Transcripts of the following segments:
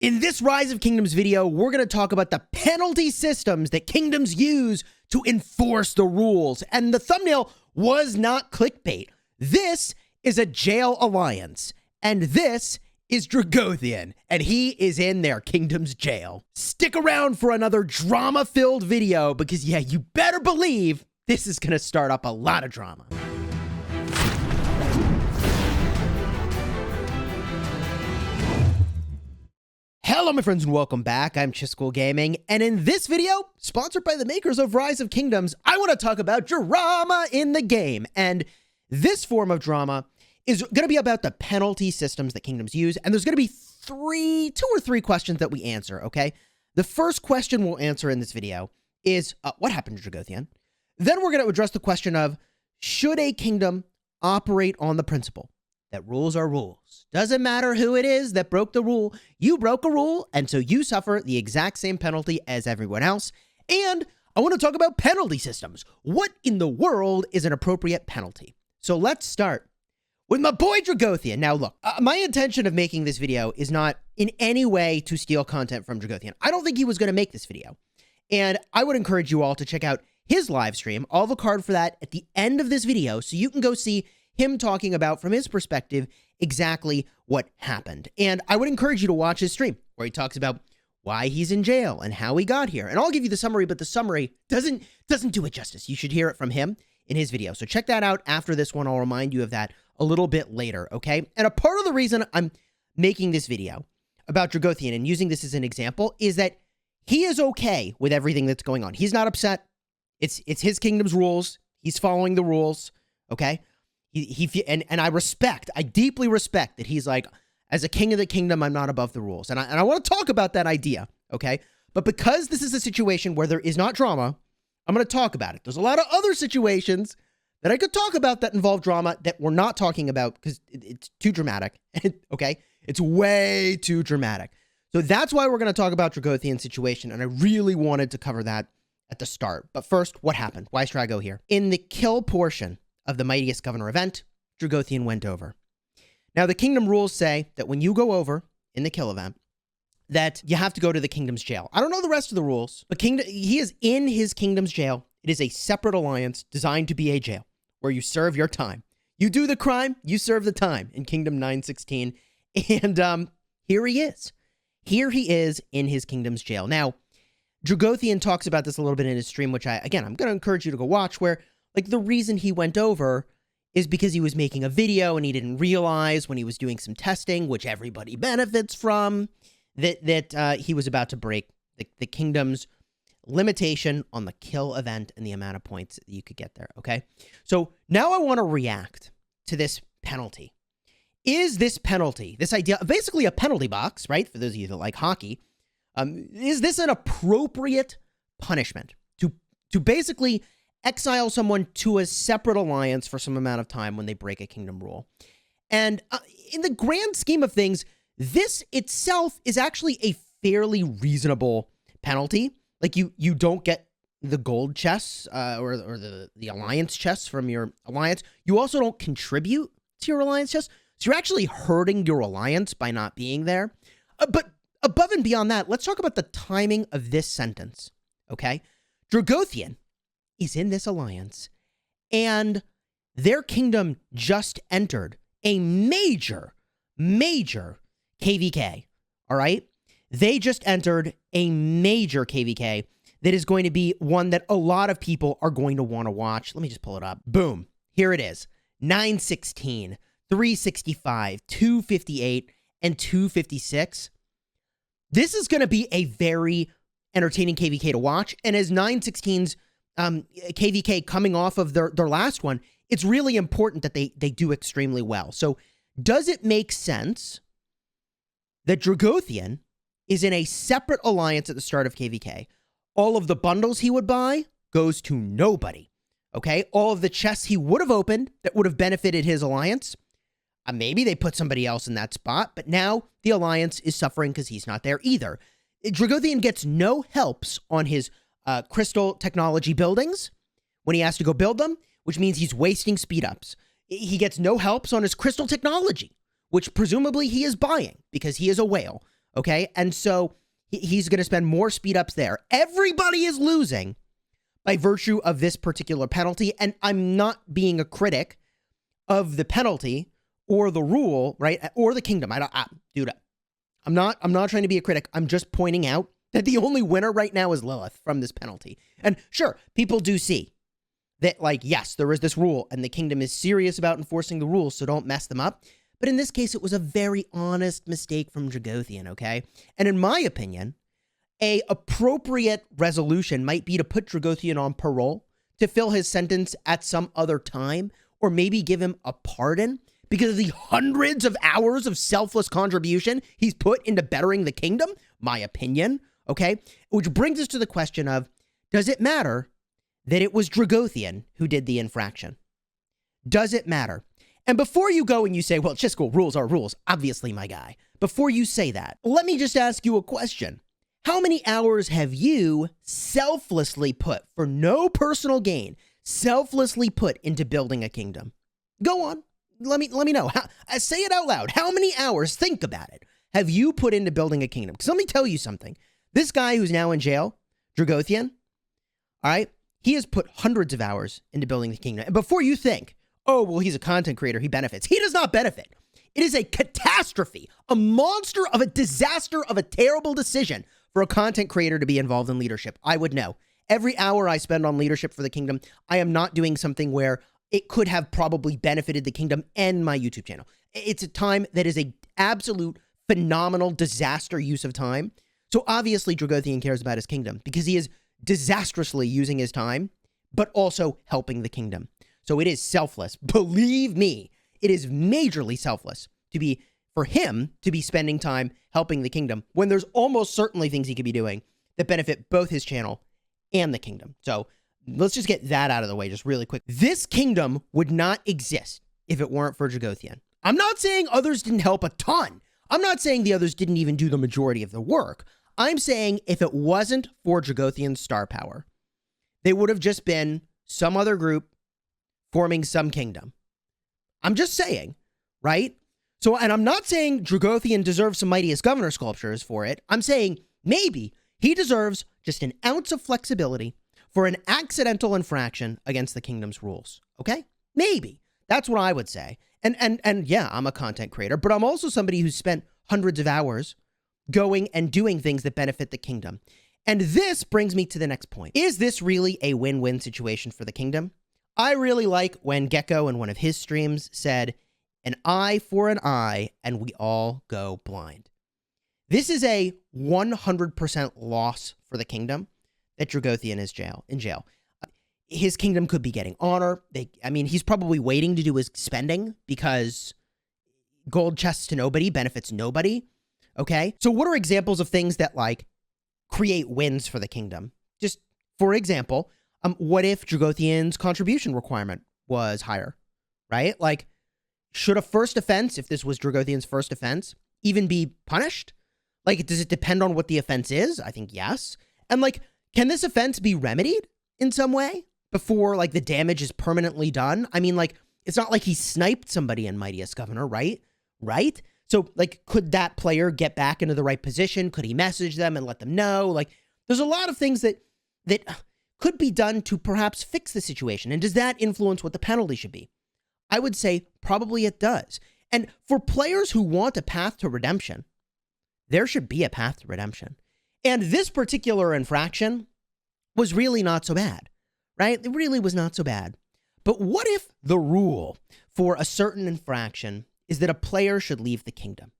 In this Rise of Kingdoms video, we're going to talk about the penalty systems that kingdoms use to enforce the rules. And the thumbnail was not clickbait. This is a jail alliance. And this is Dragothien. And he is in their kingdom's jail. Stick around for another drama-filled video because, yeah, you better believe this is going to start up a lot of drama. Hello, my friends, and welcome back. I'm Chisgule Gaming, and in this video, sponsored by the makers of Rise of Kingdoms, I want to talk about drama in the game. And this form of drama is going to be about the penalty systems that kingdoms use, and there's going to be two or three questions that we answer, okay? The first question we'll answer in this video is, what happened to Dragothien? Then we're going to address the question of, should a kingdom operate on the principle that rules are rules? Doesn't matter who it is that broke the rule. You broke a rule, and so you suffer the exact same penalty as everyone else. And I want to talk about penalty systems. What in the world is an appropriate penalty? So let's start with my boy Dragothien. Now look, my intention of making this video is not in any way to steal content from Dragothien. I don't think he was going to make this video. And I would encourage you all to check out his live stream. I'll have a card for that at the end of this video, so you can go see him talking about, from his perspective, exactly what happened. And I would encourage you to watch his stream where he talks about why he's in jail and how he got here. And I'll give you the summary, but the summary doesn't do it justice. You should hear it from him in his video. So check that out after this one. I'll remind you of that a little bit later, okay? And a part of the reason I'm making this video about Dragothien and using this as an example is that he is okay with everything that's going on. He's not upset. It's his kingdom's rules. He's following the rules, okay? And I deeply respect that he's like, as a king of the kingdom, I'm not above the rules. And I want to talk about that idea, okay? But because this is a situation where there is not drama, I'm going to talk about it. There's a lot of other situations that I could talk about that involve drama that we're not talking about because it's too dramatic, okay? It's way too dramatic. So that's why we're going to talk about Dragothien's situation, and I really wanted to cover that at the start. But first, what happened? Why is Drago here? In the kill portion of the Mightiest Governor event, Dragothien went over. Now, the kingdom rules say that when you go over in the kill event, that you have to go to the kingdom's jail. I don't know the rest of the rules, but he is in his kingdom's jail. It is a separate alliance designed to be a jail where you serve your time. You do the crime, you serve the time in Kingdom 916. And here he is. Here he is in his kingdom's jail. Now, Dragothien talks about this a little bit in his stream, which I'm going to encourage you to go watch, where like the reason he went over is because he was making a video and he didn't realize when he was doing some testing, which everybody benefits from, that he was about to break the kingdom's limitation on the kill event and the amount of points that you could get there, okay? So now I want to react to this penalty. Is this penalty, this idea, basically a penalty box, right, for those of you that like hockey, is this an appropriate punishment to basically exile someone to a separate alliance for some amount of time when they break a kingdom rule? And in the grand scheme of things, this itself is actually a fairly reasonable penalty. Like you don't get the gold chests or the alliance chests from your alliance. You also don't contribute to your alliance chests. So you're actually hurting your alliance by not being there. But above and beyond that, let's talk about the timing of this sentence, okay? Dragothien is in this alliance, and their kingdom just entered a major KVK, all right? They just entered a major KVK that is going to be one that a lot of people are going to want to watch. Let me just pull it up. Boom. Here it is. 916, 365, 258, and 256. This is going to be a very entertaining KVK to watch, and as 916's KVK coming off of their last one, it's really important that they do extremely well. So does it make sense that Dragothien is in a separate alliance at the start of KVK? All of the bundles he would buy goes to nobody, okay? All of the chests he would have opened that would have benefited his alliance, maybe they put somebody else in that spot, but now the alliance is suffering because he's not there either. Dragothien gets no helps on his crystal technology buildings when he has to go build them, which means he's wasting speed ups. He gets no helps on his crystal technology, which presumably he is buying because he is a whale. Okay. And so he's going to spend more speed ups there. Everybody is losing by virtue of this particular penalty. And I'm not being a critic of the penalty or the rule, right? Or the kingdom. Dude, I'm not trying to be a critic. I'm just pointing out that the only winner right now is Lilith from this penalty. And sure, people do see that, like, yes, there is this rule and the kingdom is serious about enforcing the rules, so don't mess them up. But in this case, it was a very honest mistake from Dragothien, okay? And in my opinion, a appropriate resolution might be to put Dragothien on parole to fill his sentence at some other time, or maybe give him a pardon because of the hundreds of hours of selfless contribution he's put into bettering the kingdom, my opinion, okay? Which brings us to the question of, does it matter that it was Dragothien who did the infraction? Does it matter? And before you go and you say, well, Chisgule, rules are rules, obviously, my guy. Before you say that, let me just ask you a question. How many hours have you selflessly put, for no personal gain, selflessly put into building a kingdom? Go on. Let me know. Say it out loud. How many hours, think about it, have you put into building a kingdom? Because let me tell you something. This guy who's now in jail, Dragothien, all right, he has put hundreds of hours into building the kingdom. And before you think, oh, well, he's a content creator, he benefits. He does not benefit. It is a catastrophe, a monster of a disaster of a terrible decision for a content creator to be involved in leadership. I would know. Every hour I spend on leadership for the kingdom, I am not doing something where it could have probably benefited the kingdom and my YouTube channel. It's a time that is a absolute phenomenal disaster use of time. So obviously Dragothien cares about his kingdom because he is disastrously using his time, but also helping the kingdom. So it is selfless. Believe me, it is majorly selfless for him to be spending time helping the kingdom when there's almost certainly things he could be doing that benefit both his channel and the kingdom. So let's just get that out of the way just really quick. This kingdom would not exist if it weren't for Dragothien. I'm not saying others didn't help a ton. I'm not saying the others didn't even do the majority of the work. I'm saying if it wasn't for Dragothien's star power, they would have just been some other group forming some kingdom. I'm just saying, right? So, and I'm not saying Dragothien deserves some mightiest governor sculptures for it. I'm saying maybe he deserves just an ounce of flexibility for an accidental infraction against the kingdom's rules. Okay? Maybe. That's what I would say. And yeah, I'm a content creator, but I'm also somebody who's spent hundreds of hours going and doing things that benefit the kingdom. And this brings me to the next point. Is this really a win-win situation for the kingdom? I really like when Gecko in one of his streams said, an eye for an eye, and we all go blind. This is a 100% loss for the kingdom that Dragothien is in jail. His kingdom could be getting honor. He's probably waiting to do his spending because gold chests to nobody benefits nobody. Okay? So what are examples of things that, like, create wins for the kingdom? Just, for example, what if Dragothien's contribution requirement was higher, right? Like, should a first offense, if this was Dragothien's first offense, even be punished? Like, does it depend on what the offense is? I think yes. And, like, can this offense be remedied in some way before, like, the damage is permanently done? I mean, like, it's not like he sniped somebody in Mightiest Governor, right? Right? So, like, could that player get back into the right position? Could he message them and let them know? Like, there's a lot of things that could be done to perhaps fix the situation. And does that influence what the penalty should be? I would say probably it does. And for players who want a path to redemption, there should be a path to redemption. And this particular infraction was really not so bad, right? It really was not so bad. But what if the rule for a certain infraction is that a player should leave the kingdom?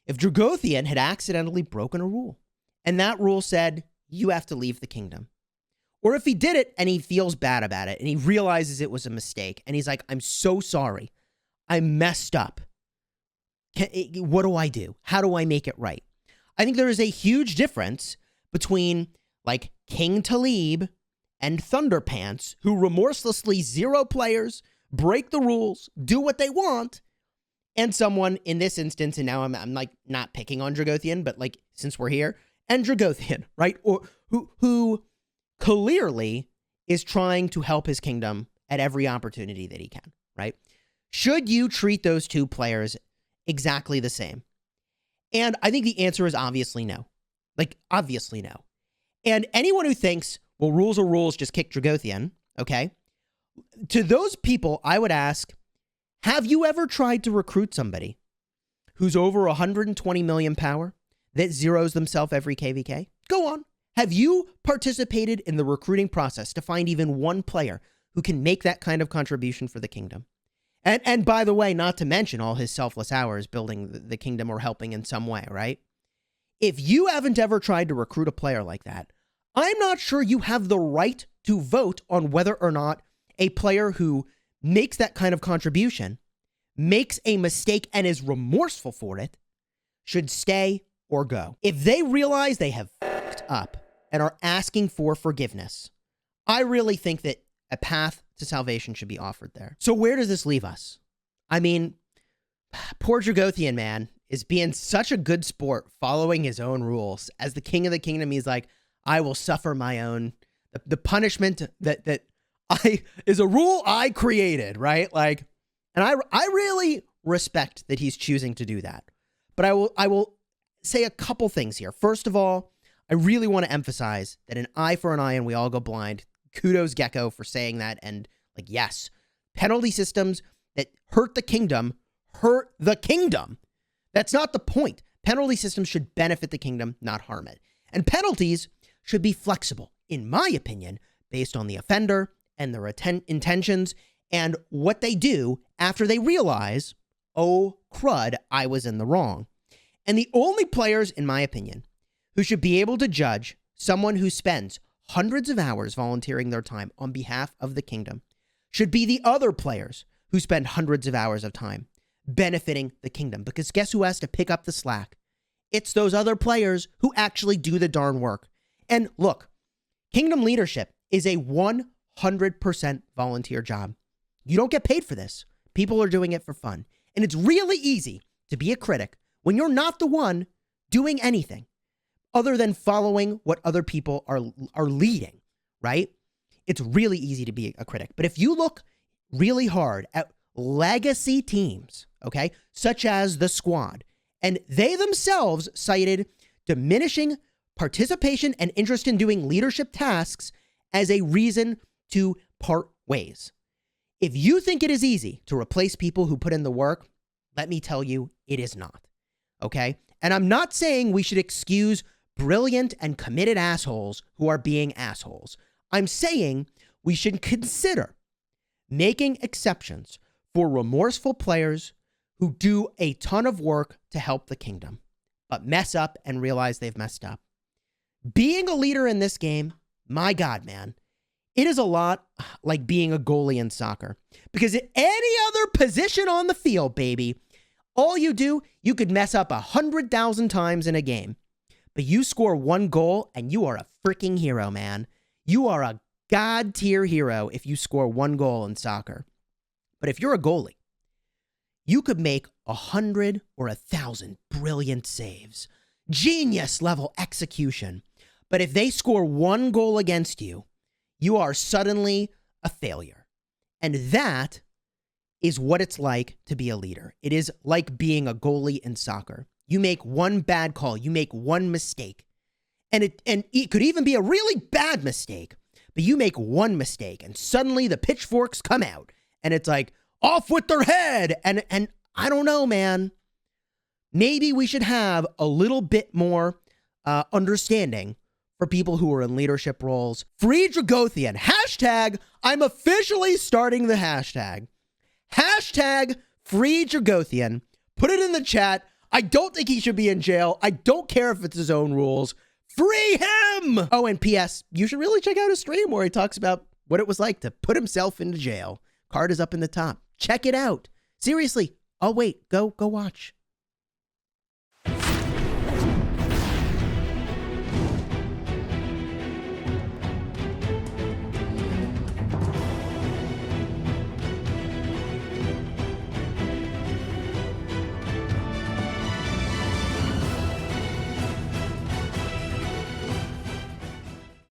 If Dragothien had accidentally broken a rule, and that rule said, you have to leave the kingdom. Or if he did it and he feels bad about it and he realizes it was a mistake and he's like, I'm so sorry. I messed up. What do I do? How do I make it right? I think there is a huge difference between, like, King Talib and Thunderpants, who remorselessly zero players, break the rules, do what they want, and someone in this instance, and now I'm like not picking on Dragothien, but, like, since we're here, and Dragothien, right? Or who clearly is trying to help his kingdom at every opportunity that he can, right? Should you treat those two players exactly the same? And I think the answer is obviously no. Like, obviously no. And anyone who thinks, well, rules are rules, just kick Dragothien, okay? To those people, I would ask, have you ever tried to recruit somebody who's over 120 million power that zeros themselves every KVK? Go on. Have you participated in the recruiting process to find even one player who can make that kind of contribution for the kingdom? And by the way, not to mention all his selfless hours building the kingdom or helping in some way, right? If you haven't ever tried to recruit a player like that, I'm not sure you have the right to vote on whether or not a player who makes that kind of contribution, makes a mistake and is remorseful for it, should stay or go. If they realize they have fucked up and are asking for forgiveness, I really think that a path to salvation should be offered there. So where does this leave us? I mean, poor Dragothien, man, is being such a good sport following his own rules. As the king of the kingdom, he's like, I will suffer my own, the punishment that is a rule I created, right? Like, and I really respect that he's choosing to do that. But I will say a couple things here. First of all, I really want to emphasize that an eye for an eye and we all go blind. Kudos, Gecko, for saying that. And like, yes, penalty systems that hurt the kingdom hurt the kingdom. That's not the point. Penalty systems should benefit the kingdom, not harm it. And penalties should be flexible, in my opinion, based on the offender and their intentions and what they do after they realize, oh, crud, I was in the wrong. And the only players, in my opinion, who should be able to judge someone who spends hundreds of hours volunteering their time on behalf of the kingdom should be the other players who spend hundreds of hours of time benefiting the kingdom. Because guess who has to pick up the slack? It's those other players who actually do the darn work. And look, kingdom leadership is a 100% volunteer job. You don't get paid for this. People are doing it for fun. And it's really easy to be a critic when you're not the one doing anything other than following what other people are leading, right? It's really easy to be a critic. But if you look really hard at legacy teams, okay, such as the Squad, and they themselves cited diminishing participation and interest in doing leadership tasks as a reason to part ways. If you think it is easy to replace people who put in the work, let me tell you, it is not, okay? And I'm not saying we should excuse brilliant and committed assholes who are being assholes. I'm saying we should consider making exceptions for remorseful players who do a ton of work to help the kingdom, but mess up and realize they've messed up. Being a leader in this game, my God, man, it is a lot like being a goalie in soccer. Because at any other position on the field, baby, all you do, you could mess up 100,000 times in a game. But you score one goal and you are a freaking hero, man. You are a God tier hero if you score one goal in soccer. But if you're a goalie, you could make 100 or 1,000 brilliant saves. Genius level execution. But if they score one goal against you, you are suddenly a failure. And that is what it's like to be a leader. It is like being a goalie in soccer. You make one bad call, you make one mistake, and it could even be a really bad mistake, but you make one mistake, and suddenly the pitchforks come out, and it's like, off with their head, and I don't know, man. Maybe we should have a little bit more understanding for people who are in leadership roles. Free Dragothien. Hashtag, I'm officially starting the hashtag. Hashtag free Dragothien. Put it in the chat. I don't think he should be in jail. I don't care if it's his own rules. Free him! Oh, and P.S. You should really check out his stream where he talks about what it was like to put himself into jail. Card is up in the top. Check it out. Seriously. Oh, wait. Go watch.